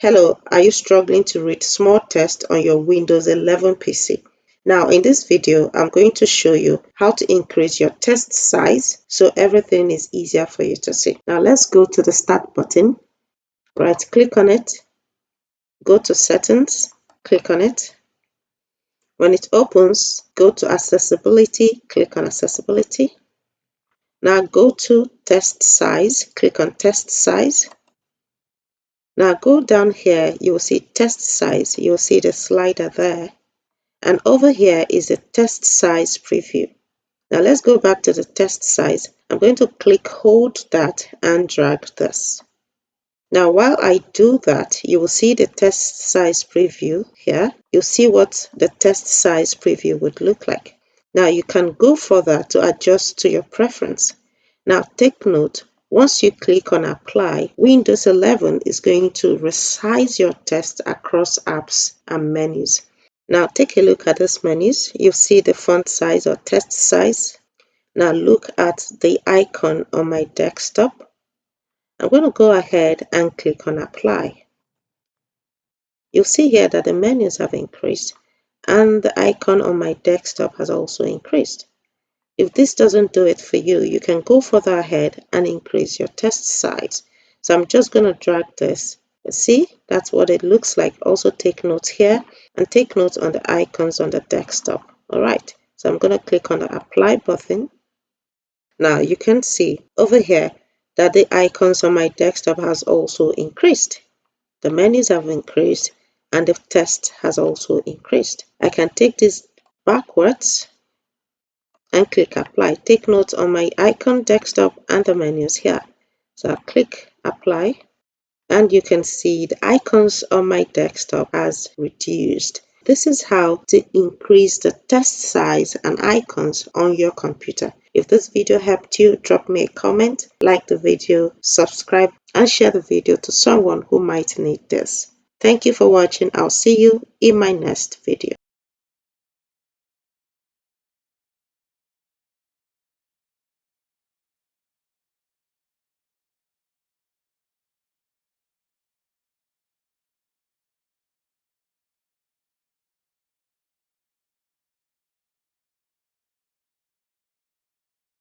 Hello, are you struggling to read small text on your Windows 11 PC? Now, in this video, I'm going to show you how to increase your text size so everything is easier for you to see. Now, let's go to the Start button. Right, click on it. Go to Settings, click on it. When it opens, go to Accessibility, click on Accessibility. Now, go to Text Size, click on Text Size. Now go down here, you will see text size, you will see the slider there. And over here is the text size preview. Now let's go back to the text size. I'm going to hold that and drag this. Now while I do that, you will see the text size preview here. You'll see what the text size preview would look like. Now you can go further to adjust to your preference. Now take note, once you click on Apply, Windows 11 is going to resize your text across apps and menus. Now take a look at these menus. You'll see the font size or text size. Now look at the icon on my desktop. I'm going to go ahead and click on Apply. You'll see here that the menus have increased and the icon on my desktop has also increased. If this doesn't do it for you, you can go further ahead and increase your text size. So I'm just going to drag this. See, that's what it looks like. Also take notes here and take notes on the icons on the desktop. All right, so I'm going to click on the Apply button. Now you can see over here that the icons on my desktop has also increased. The menus have increased and the text has also increased. I can take this backwards and click Apply. Take note on my icon desktop and the menus here. So I'll click Apply and you can see the icons on my desktop has reduced. This is how to increase the text size and icons on your computer. If this video helped you, drop me a comment, like the video, subscribe, and share the video to someone who might need this. Thank you for watching. I'll see you in my next video.